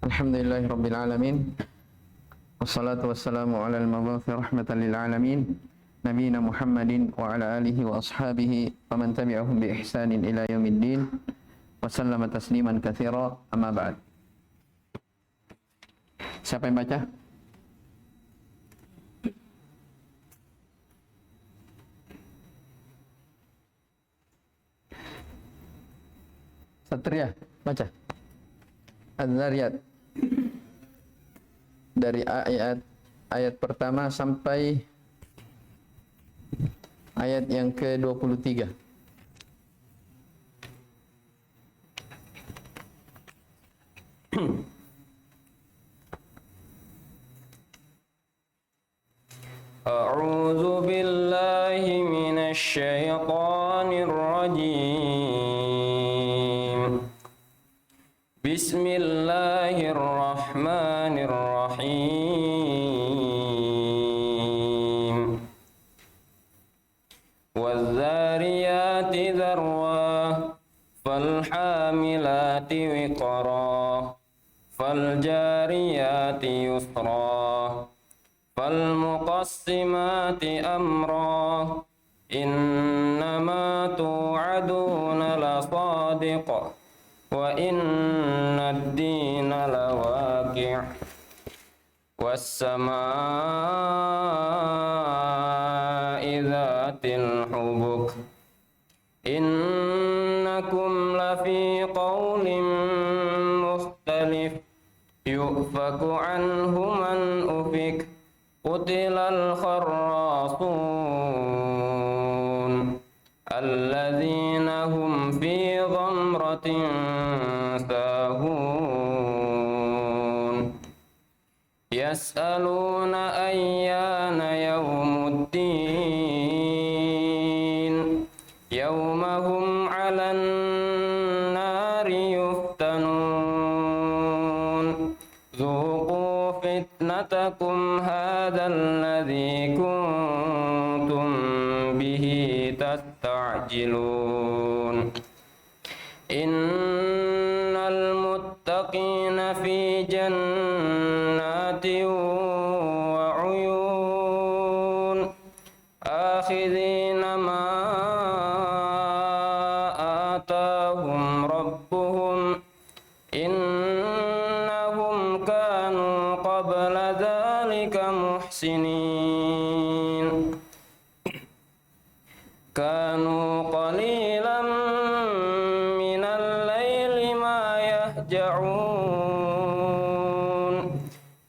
Alhamdulillahirabbil alamin. Wassalatu wassalamu ala al-mabu'uthi rahmatan lil alamin. Nabiyina Muhammadin wa ala alihi wa ashabihi wa man tabi'ahum bi ihsanin ila yaumiddin. Wa sallama tasliman katsira. Amma ba'd. Siapa yang baca? Satria, baca. Az-Zariyat. Dari ayat pertama sampai ayat yang ke-23. A'udzu billahi minasy syaithanir rajim. Bismillahirrahmanirrahim. Wadh-dhariyati dharwa, falhamilati wiqra, faljariyati yusra, falmuqassimati amra, innama tu'aduna lasadiq, wa inna ad-dina lawaqi', was-samaa'i dhatil hubuk, innakum lafi qawlin mukhtalif, yu'faku anhu man ufik, qutilal kharrasun, alladzina hum fi ghamratin sahun, yas'aluna ayyana yawmuddin, yawmahum 'alan nari yuftanun, zuqu fitnatakum hadzal ladzi kuntum bihi tasta'jilun. Innal muttaqina fi jannatin wa 'uyun, akhidhina ma atahum rabbuhum, innahum kanu qabla dhalika muhsinin, kanu qalilan minal layli ma yahja'un,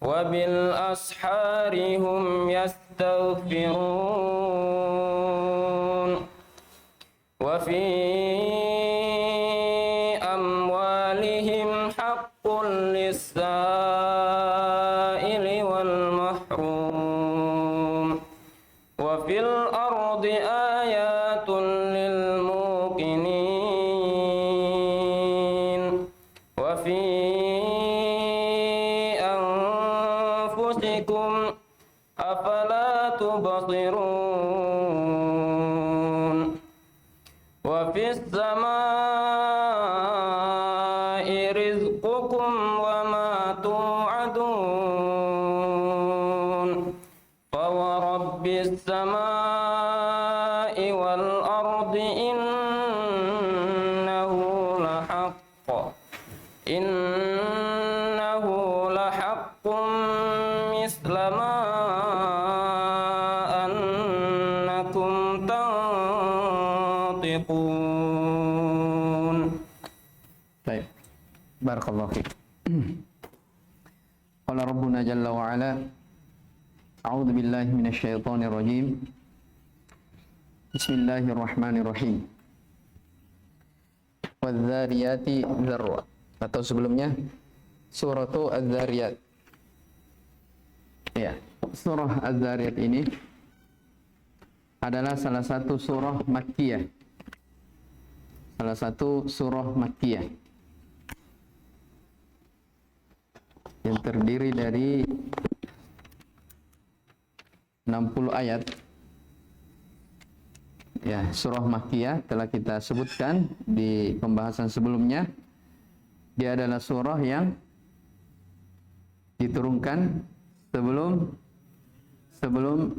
wa bil ashari hum yastaghfirun, wa fi amwalihim haqqun lis-sa'ili wal mahrum, wa fil ardi ayatun lil muqinin, wa fi anfusikum afala tubsirun, wa fis samaa'i rizqukum wa ma tu'adun, fa wa rabbis samaa'i wal ardi innahu lahaqqun misla ma annakum tantiqun. Baik. Barakallahu fiik. Qala Rabbuna jalla wa ala, a'udzu billahi minasy syaithanir rajim. Bismillahirrahmanirrahim. Wadh-dhariyati dzarwa. Atau sebelumnya suratu Az-Zariyat. Ya, surah Az-Zariyat ini adalah salah satu surah Makkiyah. Salah satu surah Makkiyah yang terdiri dari 60 ayat. Ya, surah Makkiyah telah kita sebutkan di pembahasan sebelumnya. Dia adalah surah yang diturunkan sebelum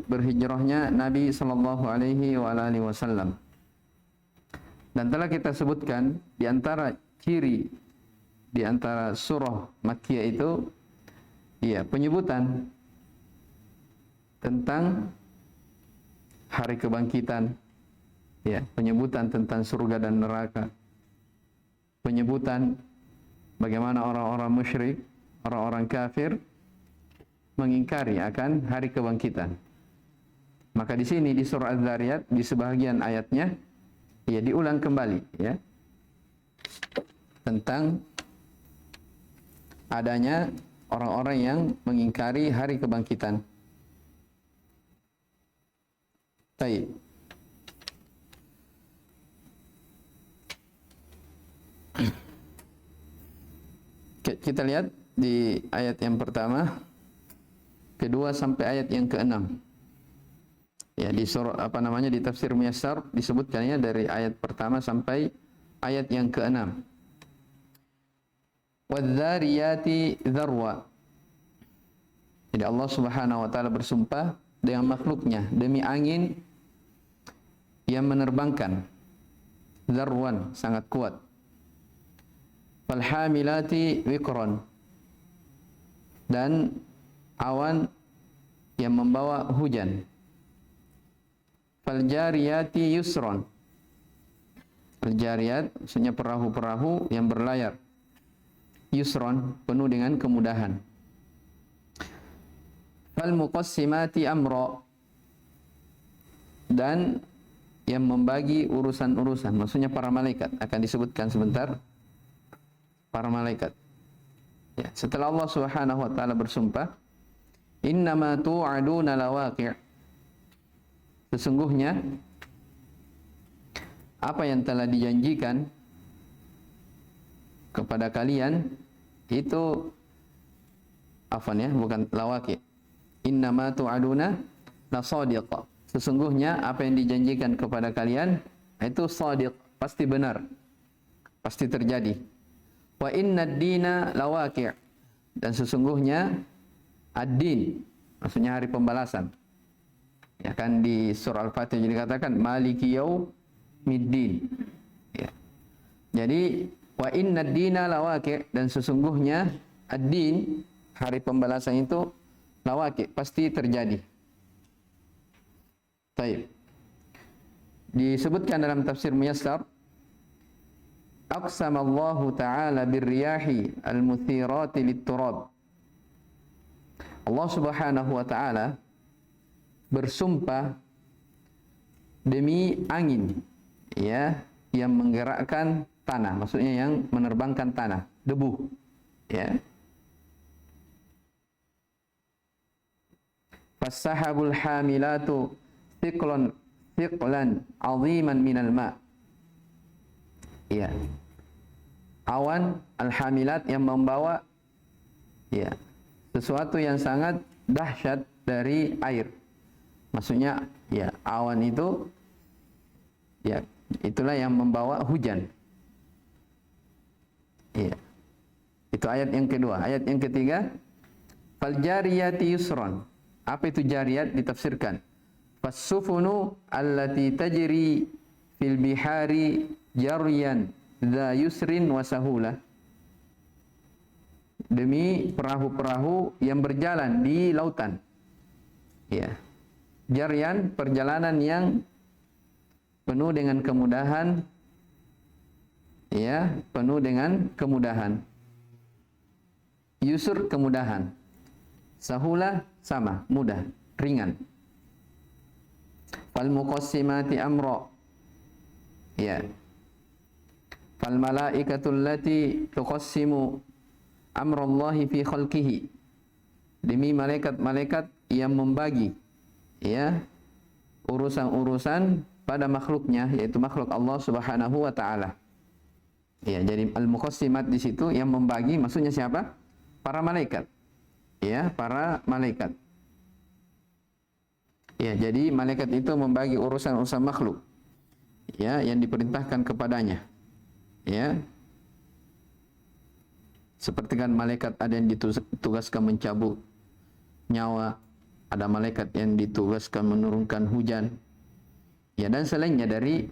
berhijrahnya Nabi sallallahu alaihi wasallam. Dan telah kita sebutkan di antara ciri di antara surah Makkiyah itu penyebutan tentang hari kebangkitan, penyebutan tentang surga dan neraka, penyebutan bagaimana orang-orang musyrik, orang-orang kafir mengingkari akan hari kebangkitan. Maka di sini di surah Az-Zariyat di sebahagian ayatnya diulang kembali tentang adanya orang-orang yang mengingkari hari kebangkitan. Baik. Kita lihat di ayat yang pertama, kedua sampai ayat yang keenam. Di surah di tafsir Muyassar disebutkannya dari ayat pertama sampai ayat yang keenam. Wadz-dzariyati dzarwa. Jadi Allah Subhanahu wa taala bersumpah dengan makhluknya demi angin yang menerbangkan. Dzarwan, sangat kuat. Falhamilati wiqran. Dan awan yang membawa hujan. Faljariyati yusron. Aljariyat maksudnya perahu-perahu yang berlayar. Yusron, penuh dengan kemudahan. Falmuqassimati amra. Dan yang membagi urusan-urusan, maksudnya para malaikat, akan disebutkan sebentar para malaikat. Setelah Allah Subhanahu wa taala bersumpah, innama tu'aduna lawaqi'. Sesungguhnya apa yang telah dijanjikan kepada kalian itu bukan lawaqi'. Innama tu'aduna lasadiq. Sesungguhnya apa yang dijanjikan kepada kalian itu shadiq, pasti benar, pasti terjadi. Wa innad dina lawaqi'. Dan sesungguhnya ad-din, maksudnya hari pembalasan. Kan di surah Al-Fatihah jadi katakan maliki yaumiddin. Jadi wa innad dina lawaqi', dan sesungguhnya ad-din, hari pembalasan itu lawaqi', pasti terjadi. Baik. Disebutkan dalam tafsir Muyassar, aqsamallahu ta'ala birriyahi al-muthirati lit-turab. Allah Subhanahu wa taala bersumpah demi angin yang menggerakkan tanah, maksudnya yang menerbangkan tanah, debu, Fassahabul hamilatu thiqlan 'aziman minal ma'. Awan al-hamilat yang membawa sesuatu yang sangat dahsyat dari air. Maksudnya awan itu itulah yang membawa hujan. Itu ayat yang kedua. Ayat yang ketiga, fal jariyati yusran. Apa itu jariyat? Ditafsirkan, fasufunu allati tajri fil bihari jaryan dza yusrin wa sahula. Demi perahu-perahu yang berjalan di lautan. Jaryan, perjalanan yang penuh dengan kemudahan, penuh dengan kemudahan. Yusur, kemudahan. Sahula, sama, mudah, ringan. Fal muqassimati amra. Fal malaikatul lati tuqassimu amrallahi fi khalqihi. Demi malaikat-malaikat yang membagi urusan-urusan pada makhluknya, yaitu makhluk Allah Subhanahu wa taala. Jadi al-muqassimat di situ yang membagi, maksudnya siapa? Para malaikat. Para malaikat. Jadi malaikat itu membagi urusan-urusan makhluk yang diperintahkan kepadanya. Seperti kan malaikat ada yang ditugaskan mencabut nyawa, ada malaikat yang ditugaskan menurunkan hujan. Ya, dan selainnya dari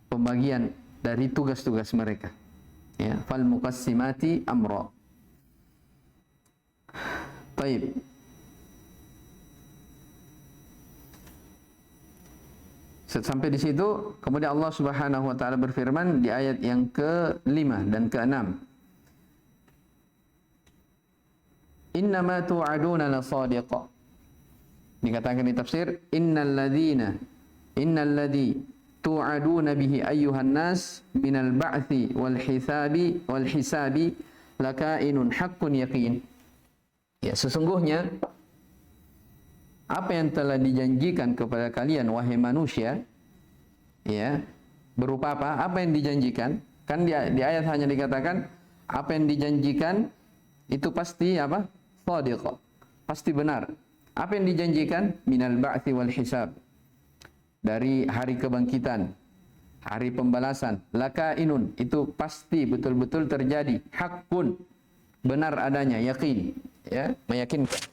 pembagian dari tugas-tugas mereka. Ya, fal muqassimati amra. Baik. Sampai di situ, kemudian Allah Subhanahu wa taala berfirman di ayat yang ke-5 dan ke-6. Innama tu'aduna lasadiq. Dikatakan di tafsir, innal ladzi tu'aduna bihi ayyuhan nas minal ba'thi wal hisabi lakainun haqqun yaqin. Ya, sesungguhnya apa yang telah dijanjikan kepada kalian wahai manusia, ya, berupa apa? Apa yang dijanjikan? Kan di ayat hanya dikatakan apa yang dijanjikan itu pasti apa? Shadiq. Pasti benar. Apa yang dijanjikan? Minal ba'thi wal hisab. Dari hari kebangkitan, hari pembalasan. Lakainun, itu pasti betul-betul terjadi. Haqqun, benar adanya, yakin, ya, meyakinkan.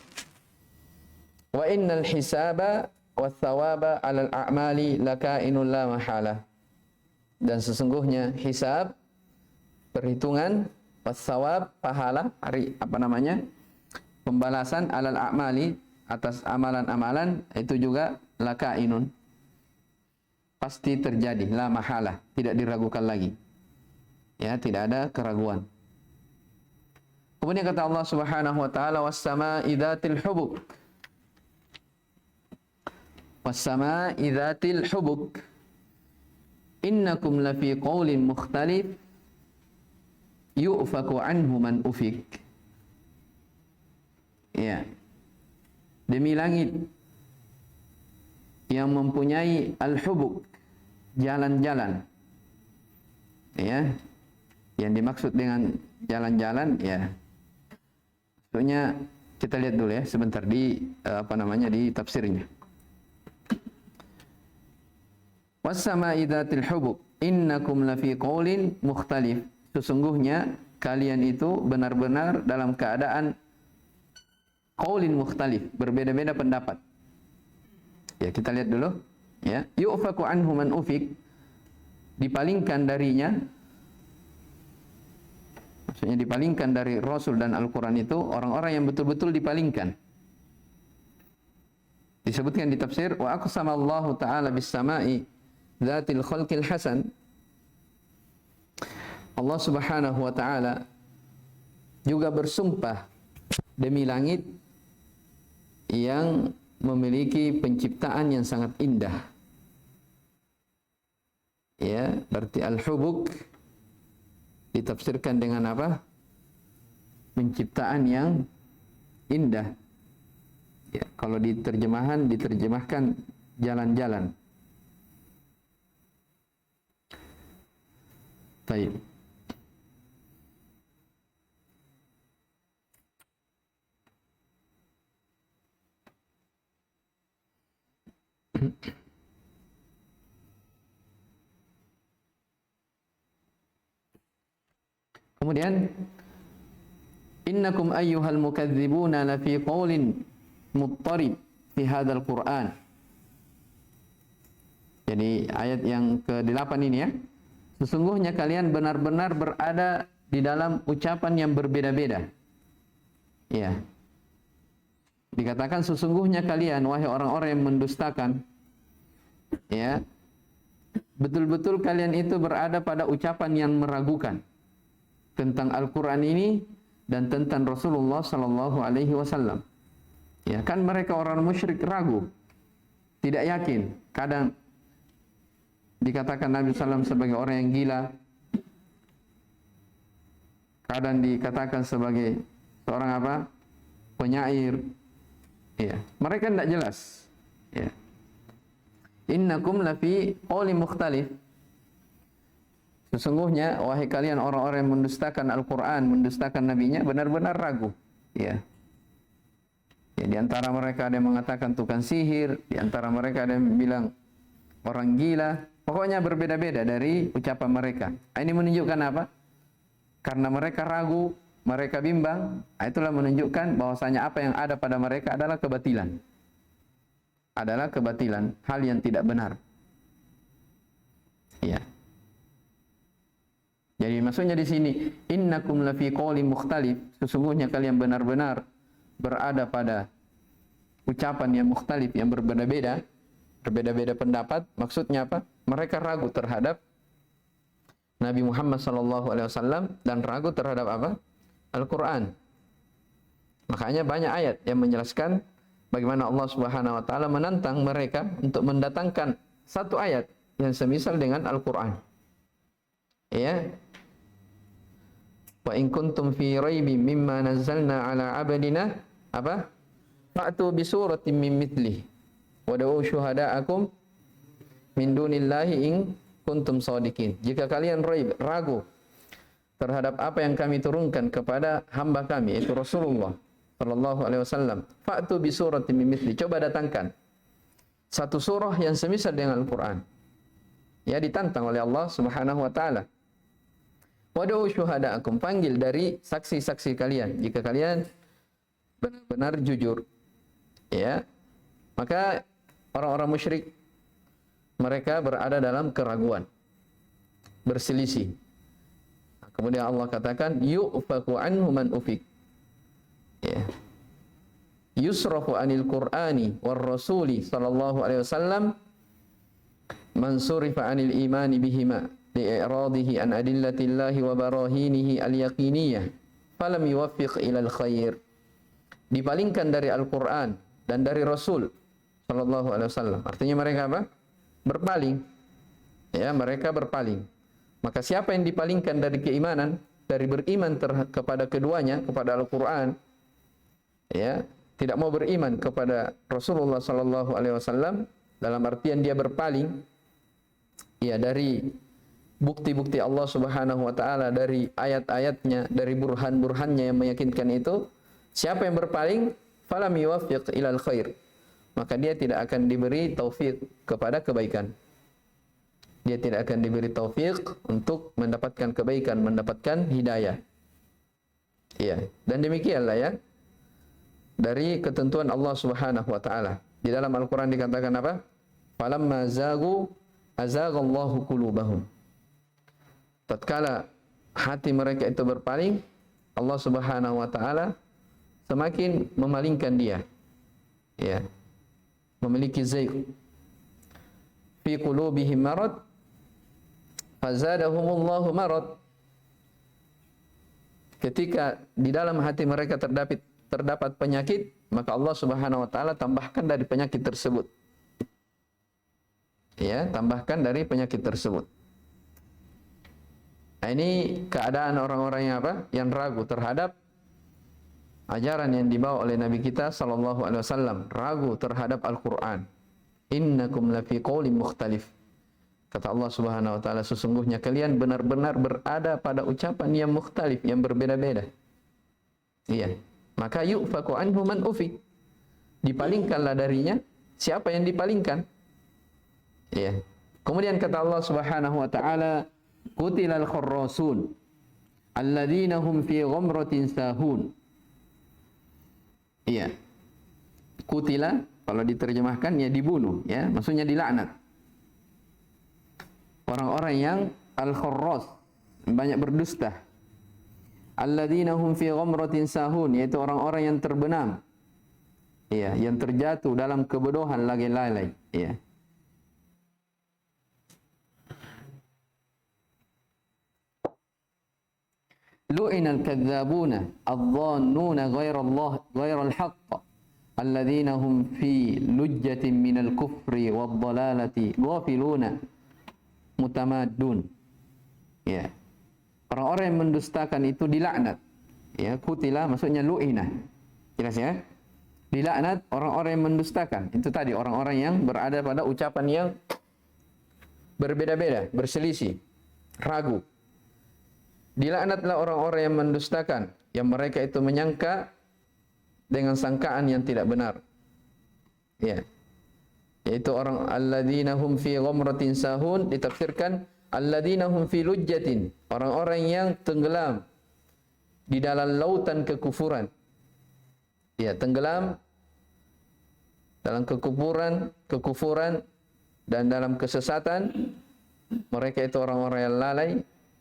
Wa innal hisaba wath thawaba 'alal a'mali lakainun la mahalah. Dan sesungguhnya hisab, perhitungan, wath thawab, pahala, hari pembalasan 'alal a'mali, atas amalan-amalan, itu juga lakainun, pasti terjadi, la mahalah, tidak diragukan lagi. Ya, tidak ada keraguan. Kemudian kata Allah Subhanahu wa taala, was-samaa'i dzatil hubuk. Was-samaa'i dzatil hubuk. Innakum lafi qaulin mukhtalif yu'faku anhu man ufik. Ya. Demi langit yang mempunyai al-hubuk, jalan-jalan. Ya. Yang dimaksud dengan jalan-jalan, ya, maksudnya kita lihat dulu ya sebentar di di tafsirnya. Was-samaa'i dzatil hubuk innakum lafi qaulin mukhtalif. Sesungguhnya kalian itu benar-benar dalam keadaan qaulin mukhtalif, berbeda-beda pendapat. Ya, kita lihat dulu ya. Yu'faku anhu man ufik, dipalingkan darinya, maksudnya dipalingkan dari Rasul dan Al-Quran itu orang-orang yang betul-betul dipalingkan. Disebutkan di tafsir, wa aqsama Allah Ta'ala bis sama'i dzatil khalqil hasan. Allah Subhanahu wa taala juga bersumpah demi langit yang memiliki penciptaan yang sangat indah. Ya, berarti al-hubuk ditafsirkan dengan apa? Penciptaan yang indah. Ya, kalau diterjemahkan jalan-jalan. Baik. Kemudian innakum ayyuhal mukadzibuna lafi qaulin muttarib fi hadzal Qur'an. Jadi ayat yang ke-8 ini ya. Sesungguhnya kalian benar-benar berada di dalam ucapan yang berbeda-beda. Ya. Dikatakan sesungguhnya kalian wahai orang-orang yang mendustakan, ya, betul-betul kalian itu berada pada ucapan yang meragukan tentang Al-Quran ini dan tentang Rasulullah Sallallahu Alaihi Wasallam. Ya, kan mereka orang musyrik ragu, tidak yakin. Kadang dikatakan Nabi SAW sebagai orang yang gila, kadang dikatakan sebagai seorang apa? Penyair. Ya, mereka tidak jelas. Ya. Innakum lafi qaulin mukhtalif. Sesungguhnya wahai kalian orang-orang yang mendustakan Al-Quran, mendustakan Nabi-Nya, benar-benar ragu. Ya. Ya, di antara mereka ada yang mengatakan tukang sihir, di antara mereka ada yang bilang orang gila. Pokoknya berbeda-beda dari ucapan mereka. Ini menunjukkan apa? Karena mereka ragu mereka bimbang, itulah menunjukkan bahwasanya apa yang ada pada mereka adalah kebatilan. Adalah kebatilan, hal yang tidak benar. Ya. Jadi maksudnya di sini, innakum lafi qaulin mukhtalif, sesungguhnya kalian benar-benar berada pada ucapan yang mukhtalif, yang berbeda-beda, berbeda-beda pendapat. Maksudnya apa? Mereka ragu terhadap Nabi Muhammad SAW dan ragu terhadap apa? Al-Quran. Makanya banyak ayat yang menjelaskan bagaimana Allah Subhanahu Wa Taala menantang mereka untuk mendatangkan satu ayat yang semisal dengan Al-Quran. Ya. Wa in kuntum fi raibin mimma nazzalna ala abdina apa? Fa'tu bi suratin min mithlihi wad'u syuhada'akum min dunillahi in kuntum shadiqin. Jika kalian ragu terhadap apa yang kami turunkan kepada hamba kami, yaitu Rasulullah sallallahu alaihi wasallam, fa'tu bi suratin min mithlihi. Coba datangkan satu surah yang semisal dengan Al-Qur'an. Ya, ditantang oleh Allah Subhanahu wa taala. Wad'u syuhada'akum, panggil dari saksi-saksi kalian jika kalian benar-benar jujur. Ya. Maka orang-orang musyrik mereka berada dalam keraguan, berselisih. Kemudian Allah katakan yu'faku anhu man ufik. Ya. Yusrafu anil Qur'ani war rasuli sallallahu alaihi wasallam man surifa anil imani bihima li'iradihi an adillatillahi wa barahinihi al-yaqiniyah falam yuwaffiq ilal khair. Dipalingkan dari Al-Qur'an dan dari Rasul sallallahu alaihi wasallam. Artinya mereka apa? Berpaling. Ya, mereka berpaling. Maka siapa yang dipalingkan dari keimanan, dari beriman kepada keduanya, kepada Al-Qur'an, ya, tidak mau beriman kepada Rasulullah sallallahu alaihi wasallam, dalam artian dia berpaling ya dari bukti-bukti Allah Subhanahu wa taala, dari ayat-ayatnya, dari burhan-burhannya yang meyakinkan itu, siapa yang berpaling, falam yuwaffiq ilal khair, maka dia tidak akan diberi taufik kepada kebaikan. Dia tidak akan diberi taufik untuk mendapatkan kebaikan, mendapatkan hidayah. Iya, dan demikianlah ya dari ketentuan Allah Subhanahu wa taala. Di dalam Al-Qur'an dikatakan apa? Falamma zagu azaghallahu qulubahum. Tatkala hati mereka itu berpaling, Allah Subhanahu wa taala semakin memalingkan dia. Ya. Memiliki zaig. Fi qulubihim marad fazadahumullahu marad. Ketika di dalam hati mereka terdapat penyakit, maka Allah Subhanahu wa taala tambahkan dari penyakit tersebut. Ya, tambahkan dari penyakit tersebut. Nah, ini keadaan orang-orang yang apa? Yang ragu terhadap ajaran yang dibawa oleh Nabi kita sallallahu alaihi wasallam, ragu terhadap Al-Qur'an. Innakum lafi qaulin mukhtalif. Kata Allah Subhanahu wa taala, sesungguhnya kalian benar-benar berada pada ucapan yang mukhtalif, yang berbeda-beda. Iya. Maka yu'faku anhu man ufik. Dipalingkanlah darinya siapa yang dipalingkan. Iya. Kemudian kata Allah Subhanahu wa taala, qutilal khurrasun alladzina hum fi ghamratin sahun. Iya. Kutila kalau diterjemahkan ya dibunuh, ya, maksudnya dilaknat. Orang-orang yang al-khurras, banyak berdusta. Alladzina hum fi ghamratin sahun, yaitu orang-orang yang terbenam. Iya, yang terjatuh dalam kebodohan lagi lalai, iya. Lu'inal kadzabuna adh-dhannuna ghairal haqq alladzina hum fi lujjatin minal kufri wadh-dhalalati ghafiluna mutamaddun. Ya. Orang-orang yang mendustakan itu dilaknat. Ya, kutila maksudnya lu'ina. Jelas ya? Dilaknat orang-orang yang mendustakan. Itu tadi orang-orang yang berada pada ucapan yang berbeda-beda, berselisih, ragu. Dilaknatlah orang-orang yang mendustakan, yang mereka itu menyangka dengan sangkaan yang tidak benar. Ya. Yaitu orang alladzina hum fi ghamratin sahun, ditafsirkan alladzina hum fi lujjatin, orang-orang yang tenggelam di dalam lautan kekufuran. Ya, tenggelam dalam kekufuran dan dalam kesesatan. Mereka itu orang-orang yang lalai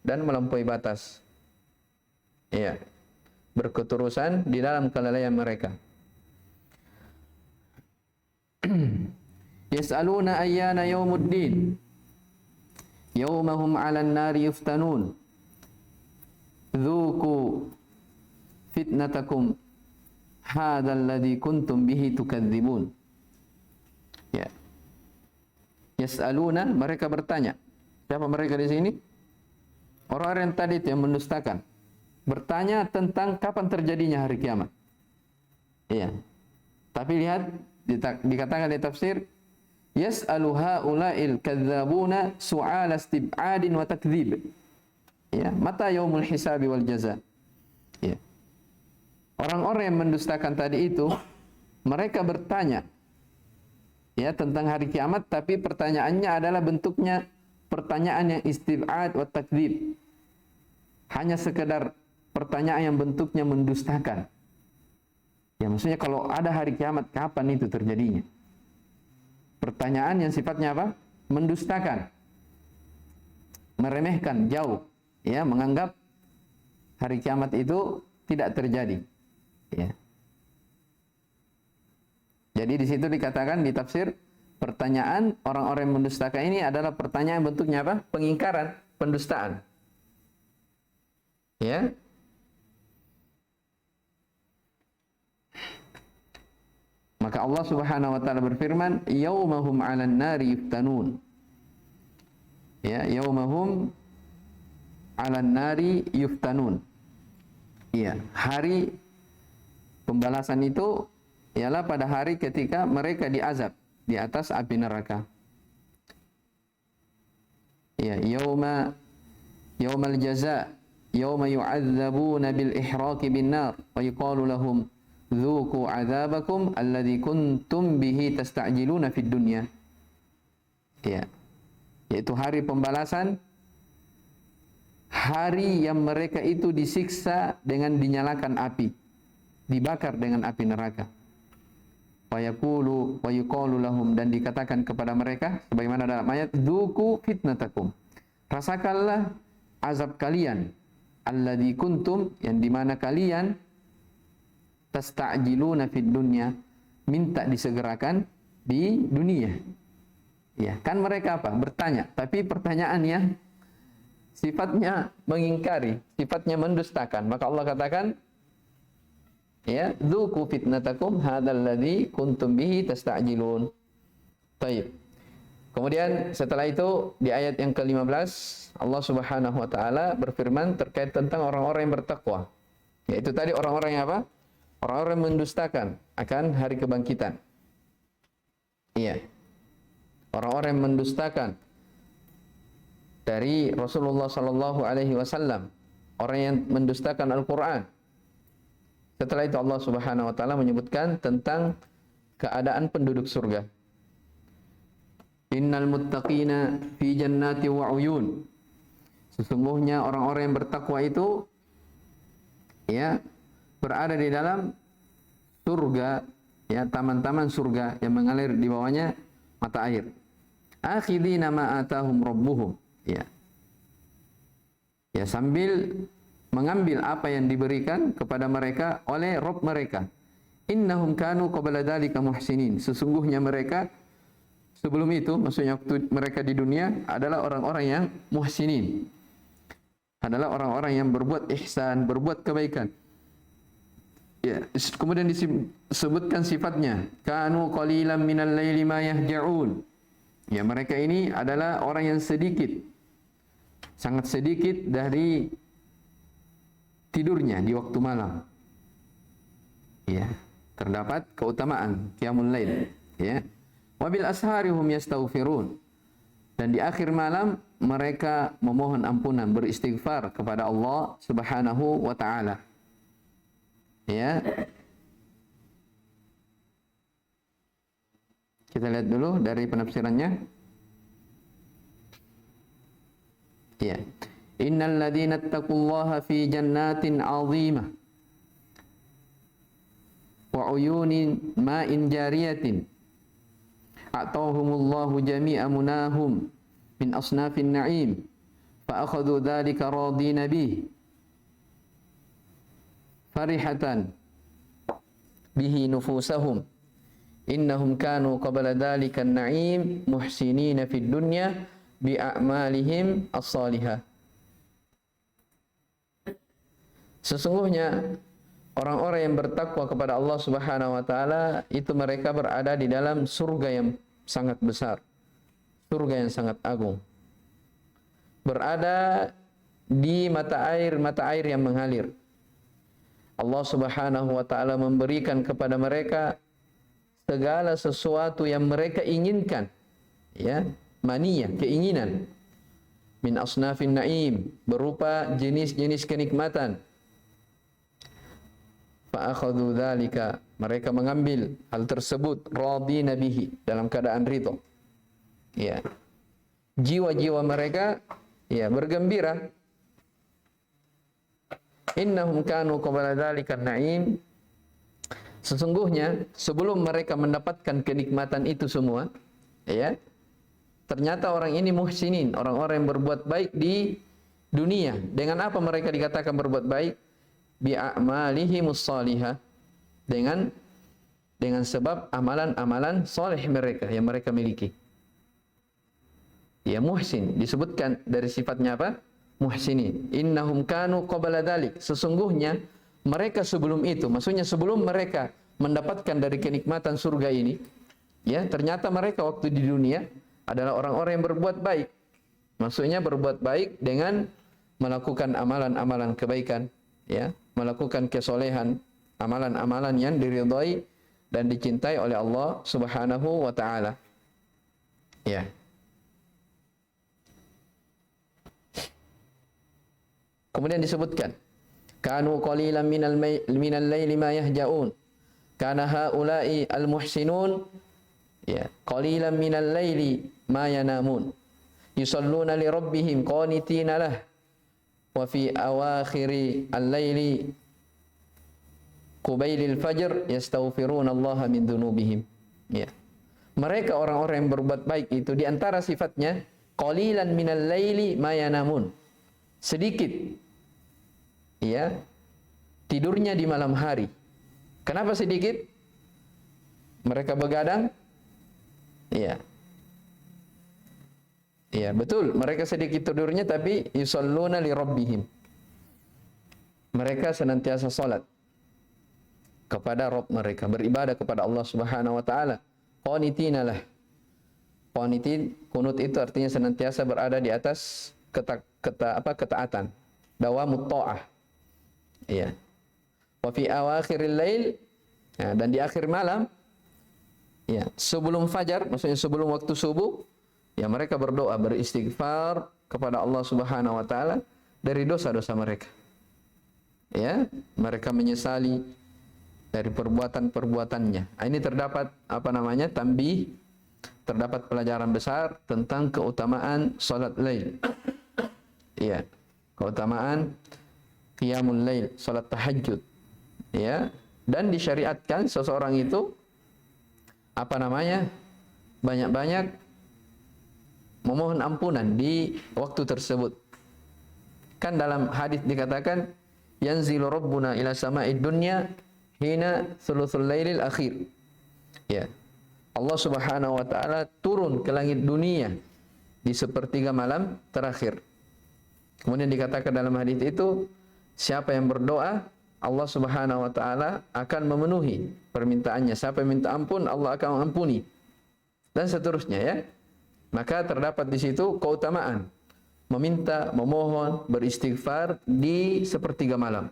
dan melampaui batas. Ya, berketerusan di dalam kelalaian mereka. Yas'aluna ayyana yaumuddin yaumahum 'alan nari yuftanun dzuqu fitnatakum hadzal ladzi kuntum bihi tukadzibun. Ya. Yas'aluna, mereka bertanya. Siapa mereka di sini? Orang-orang yang tadi itu yang mendustakan. Bertanya tentang kapan terjadinya hari kiamat. Iya. Tapi lihat dikatakan di tafsir, yas'alu haula'il kadzabuna su'ala istib'adin wa takdzib. Ya, mata yaumul hisabi wal jaza. Ya. Orang-orang yang mendustakan tadi itu, mereka bertanya ya tentang hari kiamat, tapi pertanyaannya adalah bentuknya pertanyaan yang istib'ad wa takdzib. Hanya sekedar pertanyaan yang bentuknya mendustakan. Ya, maksudnya kalau ada hari kiamat, kapan itu terjadinya? Pertanyaan yang sifatnya apa? Mendustakan. Meremehkan, jauh. Ya, menganggap hari kiamat itu tidak terjadi. Ya. Jadi di situ dikatakan di tafsir, pertanyaan orang-orang yang mendustakan ini adalah pertanyaan bentuknya apa? Pengingkaran, pendustaan. Ya. Maka Allah Subhanahu wa taala berfirman, yaumahum 'alan nari yuftanun. Ya, yaumahum 'alan nari yuftanun. Iya, hari pembalasan itu ialah pada hari ketika mereka diazab di atas api neraka. Ya, yaumal jaza, yauma yu'adzabuna bil ihraqi bin nar wa yuqalu lahum dzuqu 'adzabakum alladzi kuntum bihi tasta'jiluna fid dunya. Ya. Yaitu hari pembalasan, hari yang mereka itu disiksa dengan dinyalakan api, dibakar dengan api neraka. Wa yaqulu wa yuqalu lahum, dan dikatakan kepada mereka sebagaimana dalam ayat, dzuqu fitnatakum. Rasakanlah azab kalian, alladzi kuntum, yang dimana kalian tasta'jiluna fid dunya, minta disegerakan di dunia. Ya, kan mereka apa? Bertanya, tapi pertanyaannya sifatnya mengingkari, sifatnya mendustakan. Maka Allah katakan, ya, dzuqu fitnatakum hadzal ladzi kuntum bihi tasta'jilun. Baik. Kemudian setelah itu di ayat yang ke-15 Allah Subhanahu wa taala berfirman terkait tentang orang-orang yang bertakwa. Yaitu tadi orang-orang yang apa? Orang-orang yang mendustakan akan hari kebangkitan. Iya. Orang-orang yang mendustakan dari Rasulullah sallallahu alaihi wasallam, orang yang mendustakan Al-Qur'an. Setelah itu Allah Subhanahu wa taala menyebutkan tentang keadaan penduduk surga. Innal muttaqina fi jannati wa uyun. Sesungguhnya orang-orang yang bertakwa itu ya berada di dalam surga, ya, taman-taman surga yang mengalir di bawahnya mata air. Akhidina ma atahum rabbuhum. Ya. Ya, sambil mengambil apa yang diberikan kepada mereka oleh Rabb mereka. Innahum kanu qabla dzalika muhsinin. Sesungguhnya mereka sebelum itu, maksudnya waktu mereka di dunia, adalah orang-orang yang muhsinin. Adalah orang-orang yang berbuat ihsan, berbuat kebaikan. Ya, kemudian disebutkan sifatnya, kanu qalilan minal laili ma yahja'un. Ya, mereka ini adalah orang yang sedikit, sangat sedikit dari tidurnya di waktu malam. Ya, terdapat keutamaan qiyamul lail, ya. Wabil asharihum yastaghfirun. Dan di akhir malam mereka memohon ampunan, beristighfar kepada Allah Subhanahu wa taala. Ya. Kita lihat dulu dari penafsirannya. Ya. Innal ladzina ittaqullaha fi jannatin 'azimah wa 'uyunin ma'in jariyatin a'tahumullahu jami'a munahum min asnafin na'im fa akhadhu dzalika radina bih farihatan bihi nufusahum innahum kanu qabla dzalika an-na'im muhsinina fid dunya bi a'malihim as-salihah. Sesungguhnya orang-orang yang bertakwa kepada Allah Subhanahu wa taala itu mereka berada di dalam surga yang sangat besar, surga yang sangat agung. Berada di mata air yang mengalir. Allah Subhanahu wa taala memberikan kepada mereka segala sesuatu yang mereka inginkan, ya, maniyah, keinginan. Min asnafin na'im, berupa jenis-jenis kenikmatan. Fa akhadhu dzalika, mereka mengambil hal tersebut radina bihi, dalam keadaan ridha. Ya. Jiwa-jiwa mereka ya bergembira. Innahum kanu qabla dzalika na'im. Sesungguhnya sebelum mereka mendapatkan kenikmatan itu semua, ya, ternyata orang ini muhsinin, orang-orang yang berbuat baik di dunia. Dengan apa mereka dikatakan berbuat baik? Bi a'malihimus salihah, dengan sebab amalan-amalan saleh mereka yang mereka miliki. Ya, muhsin disebutkan dari sifatnya apa? Muhsinin. Innahum kanu qabla dzalik, sesungguhnya mereka sebelum itu, maksudnya sebelum mereka mendapatkan dari kenikmatan surga ini, ya, ternyata mereka waktu di dunia adalah orang-orang yang berbuat baik. Maksudnya berbuat baik dengan melakukan amalan-amalan kebaikan, ya, melakukan kesolehan, amalan-amalan yang diridhai dan dicintai oleh Allah Subhanahu wa taala. Ya. Kemudian disebutkan, kanu qalilan minal laili ma yahja'un. Kana haula'i al-muhsinun, ya, qalilan minal laili ma yanamun. Yusalluna li rabbihim qanitina lah. Wa fi awakhiri al-laili qubailil fajr yastaghfiruna Allah min dzunubihim. Ya. Mereka orang-orang yang berbuat baik itu di antara sifatnya qalilan minal laili ma yanamun. Sedikit, ya, tidurnya di malam hari. Kenapa sedikit? Mereka begadang. Ya. Ya, betul, mereka sedikit tidurnya, tapi yusalluna li rabbihim. Mereka senantiasa salat kepada Rabb mereka, beribadah kepada Allah Subhanahu wa taala. Qanitina lah. Qanitin, kunut itu artinya senantiasa berada di atas ketaatan. Dawamut ta'ah. Iya. Wa fi awakhiril lail, ya, dan di akhir malam, ya, sebelum fajar, maksudnya sebelum waktu subuh, ya, mereka berdoa, beristighfar kepada Allah Subhanahu wa taala dari dosa-dosa mereka. Ya, mereka menyesali dari perbuatan-perbuatannya. Ini terdapat tambih, terdapat pelajaran besar tentang keutamaan salat lail. Ya, keutamaan qiyamul lail, salat tahajud. Ya, dan disyariatkan seseorang itu banyak-banyak memohon ampunan di waktu tersebut. Kan dalam hadis dikatakan, yanzilu rabbuna ila sama'id dunya hina thuluthul lailil akhir. Ya. Allah Subhanahu wa taala turun ke langit dunia di sepertiga malam terakhir. Kemudian dikatakan dalam hadis itu, siapa yang berdoa, Allah Subhanahu wa taala akan memenuhi permintaannya. Siapa yang minta ampun, Allah akan mengampuni. Dan seterusnya, ya. Maka terdapat di situ keutamaan meminta, memohon, beristighfar di sepertiga malam.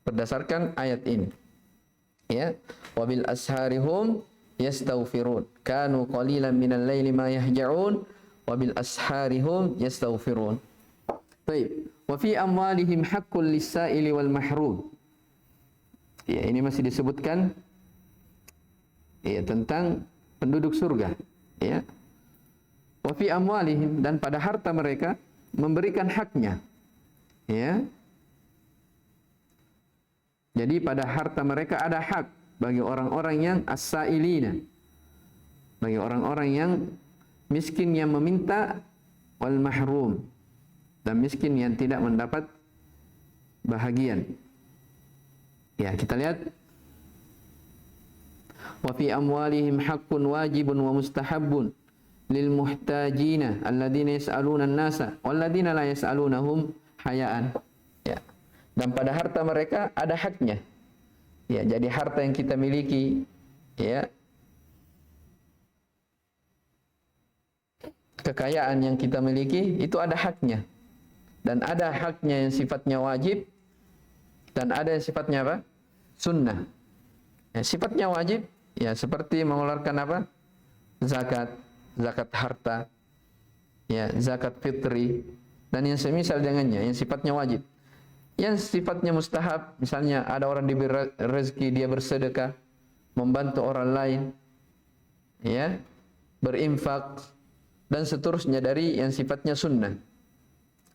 Berdasarkan ayat ini. Ya, wabil asharihum yastaghfirun. Kanu qalilan minal laili ma yahja'un wabil asharihum yastaghfirun. Baik, wa fi amwalihim haqqul lis-sa'ili wal mahrum. Ya, ini masih disebutkan, ya, tentang penduduk surga, ya. Wa fi amwalihim, dan pada harta mereka memberikan haknya. Ya. Jadi pada harta mereka ada hak bagi orang-orang yang as-sa'ilina. Bagi orang-orang yang miskin yang meminta, wal mahrum, dan miskin yang tidak mendapat bahagian. Ya, kita lihat wa fi amwalihim haqqun wajibun wa mustahabbun lil muhtajina alladziina yas'aluna an-nasa wal ladziina la yas'alunahum hayaan. Ya. Dan pada harta mereka ada haknya. Ya, jadi harta yang kita miliki, ya, kekayaan yang kita miliki itu ada haknya. Dan ada haknya yang sifatnya wajib, dan ada yang sifatnya apa? Sunnah. Ya, sifatnya wajib, ya seperti mengeluarkan apa? Zakat, zakat harta, ya zakat fitri, dan yang semisal dengannya, yang sifatnya wajib. Yang sifatnya mustahab, misalnya ada orang diberi rezeki, dia bersedekah, membantu orang lain, ya, berinfak, dan seterusnya dari yang sifatnya sunnah.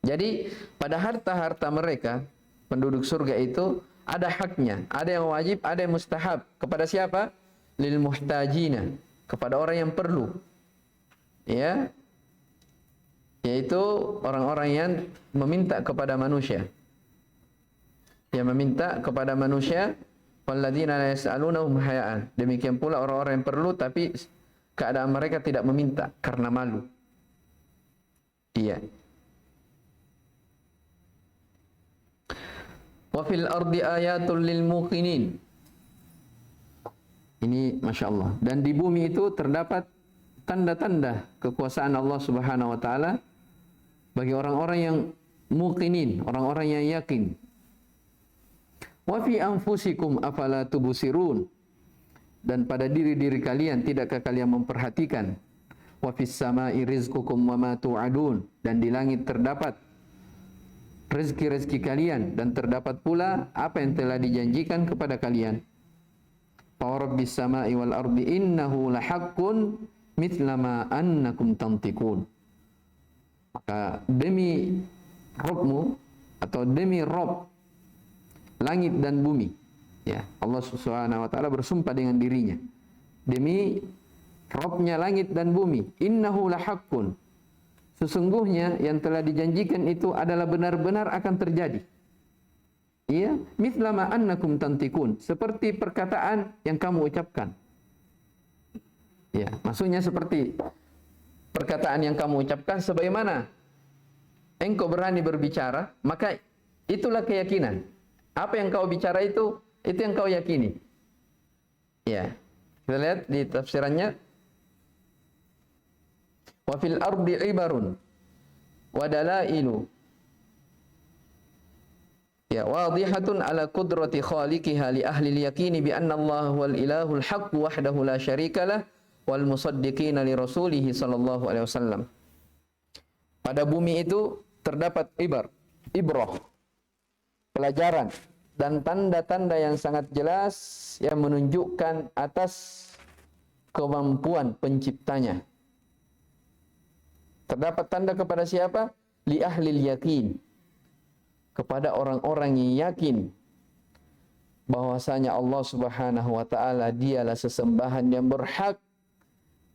Jadi pada harta-harta mereka, penduduk surga itu ada haknya, ada yang wajib, ada yang mustahab. Kepada siapa? Lil muhtajina, kepada orang yang perlu, ya, yaitu orang-orang yang meminta kepada manusia. Yang meminta kepada manusia, walladzina la yas'alunahum hayaan. Demikian pula orang-orang yang perlu tapi keadaan mereka tidak meminta karena malu. Iya. Wa fil ardi ayatul lil muqinin. Ini Masya Allah. Dan di bumi itu terdapat tanda-tanda kekuasaan Allah Subhanahu wa taala bagi orang-orang yang muqinin, orang-orang yang yakin. Wa fi anfusikum afala tubsirun. Dan pada diri-diri kalian tidakkah kalian memperhatikan? Wa fis samai rizqukum wa ma tu'adun. Dan di langit terdapat rezeki-rezeki kalian, dan terdapat pula apa yang telah dijanjikan kepada kalian. Fa rabbis samai wal ardi innahu lahaqqun mithla ma annakum tantiqun. Maka demi Rabbmu, atau demi Rabb langit dan bumi, ya, Allah Subhanahu wa taala bersumpah dengan dirinya, demi Rabbnya langit dan bumi, innahu lahaqqun, sesungguhnya yang telah dijanjikan itu adalah benar-benar akan terjadi. Ya, mithla ma annakum tantiqun, seperti perkataan yang kamu ucapkan. Ya, maksudnya seperti perkataan yang kamu ucapkan, sebagaimana engkau berani berbicara, maka itulah keyakinan. Apa yang kau bicara itu yang kau yakini. Ya. Kita lihat di tafsirannya. Wa fil ardi ibarun wa dalailu. Ya, wadihatun ala qudrati khaliqiha li ahli al-yaqini bi anna Allah wal ilahul haqq wahdahu la syarikalah wal musaddiqina li rasulih sallallahu alaihi wasallam. Pada bumi itu terdapat ibrah, pelajaran dan tanda-tanda yang sangat jelas yang menunjukkan atas kemampuan penciptanya. Terdapat tanda kepada siapa? Li ahlil yakin, kepada orang-orang yang yakin bahwasanya Allah Subhanahu wa taala dialah sesembahan yang berhak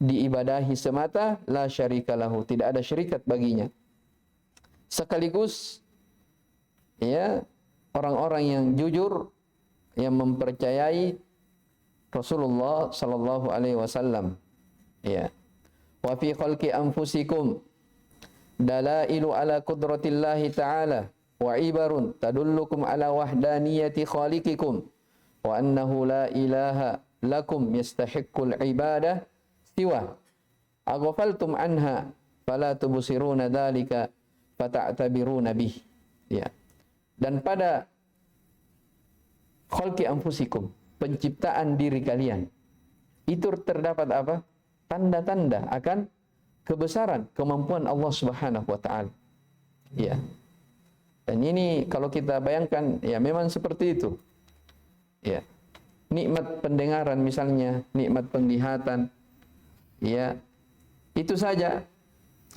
diibadahi semata, la syarikalahu, tidak ada syarikat baginya. Sekaligus, ya, orang-orang yang jujur, yang mempercayai Rasulullah sallallahu alaihi wasallam. Ya. Wa fi khalqi anfusikum dalailu ala qudratillahi ta'ala wa ibarun tadullukum ala wahdaniyati khaliqikum wa annahu la ilaha lakum yastahiqqul ibadah siwa aghfaltum anha fala tubsiruna dzalika fata'tabiruna bih. Ya. Dan pada khalqi anfusikum, penciptaan diri kalian, itu terdapat apa? Tanda-tanda akan kebesaran kemampuan Allah Subhanahu wa taala. Ya. Dan ini kalau kita bayangkan, ya memang seperti itu. Ya. Nikmat pendengaran misalnya, nikmat penglihatan, ya. Itu saja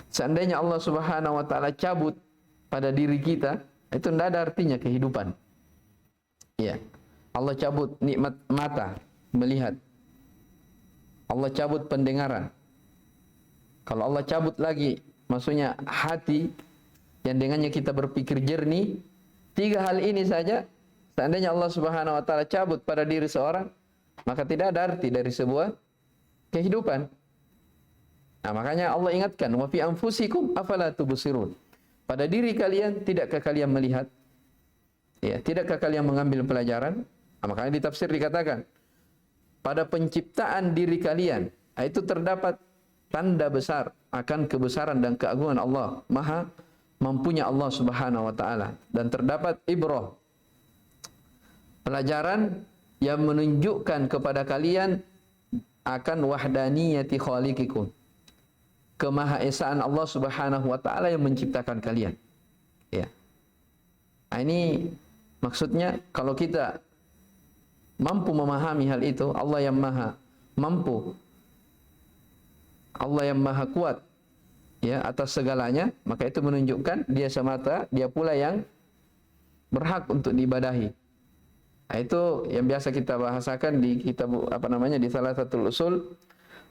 Seandainya Allah Subhanahu wa taala cabut pada diri kita, itu tidak ada artinya kehidupan. Ya. Allah cabut nikmat mata, melihat. Allah cabut pendengaran. Kalau Allah cabut lagi, maksudnya hati yang dengannya kita berpikir jernih, 3 hal ini saja, seandainya Allah Subhanahu wa taala cabut pada diri seorang, maka tidak ada arti dari sebuah kehidupan. Nah, makanya Allah ingatkan, wa fi anfusikum afala tubsirun. Pada diri kalian tidakkah kalian melihat? Ya, tidakkah kalian mengambil pelajaran? Nah, makanya di tafsir dikatakan, pada penciptaan diri kalian, itu terdapat tanda besar akan kebesaran dan keagungan Allah, Maha mampunya Allah Subhanahu wa taala, dan terdapat ibrah, pelajaran yang menunjukkan kepada kalian akan wahdaniyati khaliqikum, kemahaesaan Allah Subhanahu wa taala yang menciptakan kalian. Ya. Nah, ini maksudnya kalau kita mampu memahami hal itu, Allah yang maha mampu, Allah yang maha kuat ya atas segalanya, maka itu menunjukkan dia semata, dia pula yang berhak untuk diibadahi. Nah, itu yang biasa kita bahasakan di kitab di salah satu usul,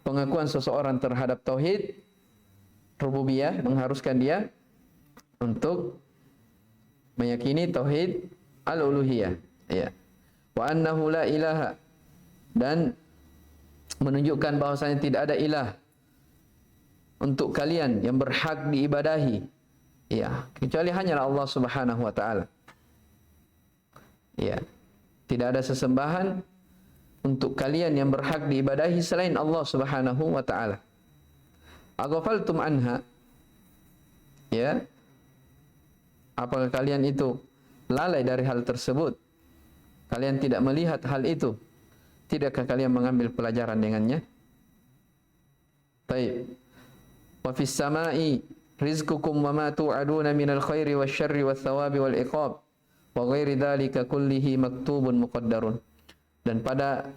pengakuan seseorang terhadap tauhid rububiyah mengharuskan dia untuk meyakini tauhid al-uluhiyah, ya. Wa annahu la ilaha, dan menunjukkan bahwasanya tidak ada ilah untuk kalian yang berhak diibadahi, ya, kecuali hanya Allah Subhanahu wa taala. Ya. Tidak ada sesembahan untuk kalian yang berhak diibadahi selain Allah Subhanahu wa taala. Aghfaltum anha, ya. Apakah kalian itu lalai dari hal tersebut? Kalian tidak melihat hal itu? Tidakkah kalian mengambil pelajaran dengannya? Baik. Wa fis samai rizqukum wa ma tu'aduna minal khairi wasyarri wath-thawabi wal iqab wa ghairi dzalika kullihi maktubun muqaddarun. Dan pada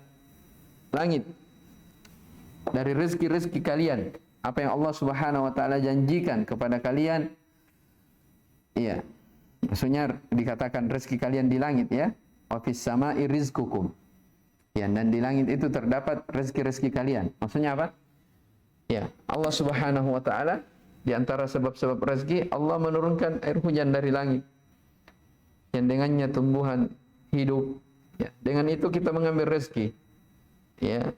langit dari rezeki-rezeki kalian, apa yang Allah Subhanahu wa taala janjikan kepada kalian, iya. Maksudnya dikatakan rezeki kalian di langit, ya. Wa fis samai rizqukum. Ya, dan di langit itu terdapat rezeki-rezeki kalian. Maksudnya apa? Ya, Allah Subhanahu wa taala di antara sebab-sebab rezeki, Allah menurunkan air hujan dari langit yang dengannya tumbuhan hidup. Ya, dengan itu kita mengambil rezeki. Ya,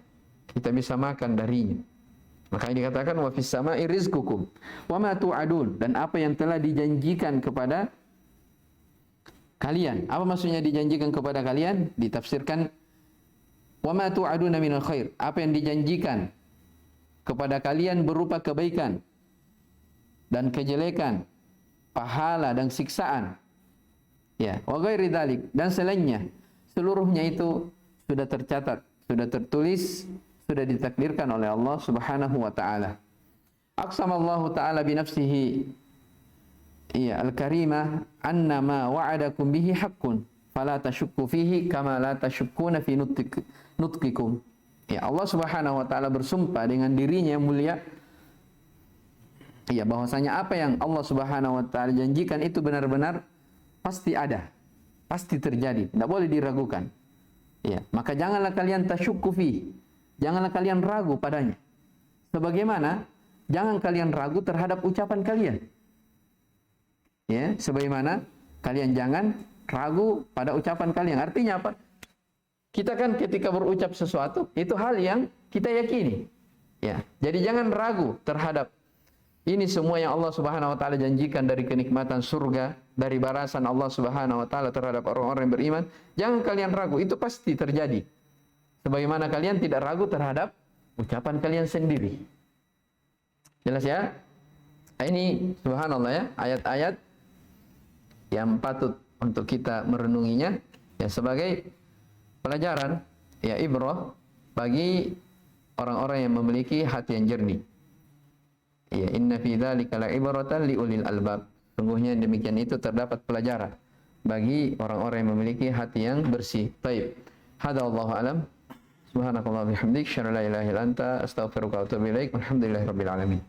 kita bisa makan darinya. Makanya dikatakan wa fis sama'i rizqukum wa ma tu'adun, dan apa yang telah dijanjikan kepada kalian. Apa maksudnya dijanjikan kepada kalian? Ditafsirkan wa ma tu'aduna minal khair, apa yang dijanjikan kepada kalian berupa kebaikan dan kejelekan, pahala dan siksaan. Ya, wa ghairi dzalik, dan selainnya, seluruhnya itu sudah tercatat, sudah tertulis, sudah ditakdirkan oleh Allah Subhanahu wa taala. Aqsamallahu taala bi nafsihi, ya, al-karimah, anna ma wa'adakum bihi haqqun fala tashukku fihi kama la tashukkuna fi nutqikum. Ya, Allah Subhanahu wa taala bersumpah dengan dirinya yang mulia, ya, bahwasanya apa yang Allah Subhanahu wa taala janjikan itu benar-benar pasti ada, pasti terjadi, tidak boleh diragukan. Ya, maka janganlah kalian tasyukku fi, janganlah kalian ragu padanya. Sebagaimana jangan kalian ragu terhadap ucapan kalian. Ya, sebagaimana kalian jangan ragu pada ucapan kalian. Artinya apa? Kita kan ketika berucap sesuatu, itu hal yang kita yakini. Ya, jadi jangan ragu terhadap ini semua yang Allah Subhanahu wa taala janjikan dari kenikmatan surga, dari balasan Allah Subhanahu wa taala terhadap orang-orang yang beriman. Jangan kalian ragu, itu pasti terjadi. Sebagaimana kalian tidak ragu terhadap ucapan kalian sendiri. Jelas ya? Ini subhanallah ya, ayat-ayat yang patut untuk kita merenunginya, ya, sebagai pelajaran, ya, ibrah bagi orang-orang yang memiliki hati yang jernih. Ya, inna fi dzalika la'ibratan liulil albab. Sungguhnya demikian itu terdapat pelajaran bagi orang-orang yang memiliki hati yang bersih. Baik. Hada wallahu alam. Subhanakallah bihamdik, syara la ilaha illa anta, astaghfiruka wa atubu ilaik. Alhamdulillahirabbil alamin.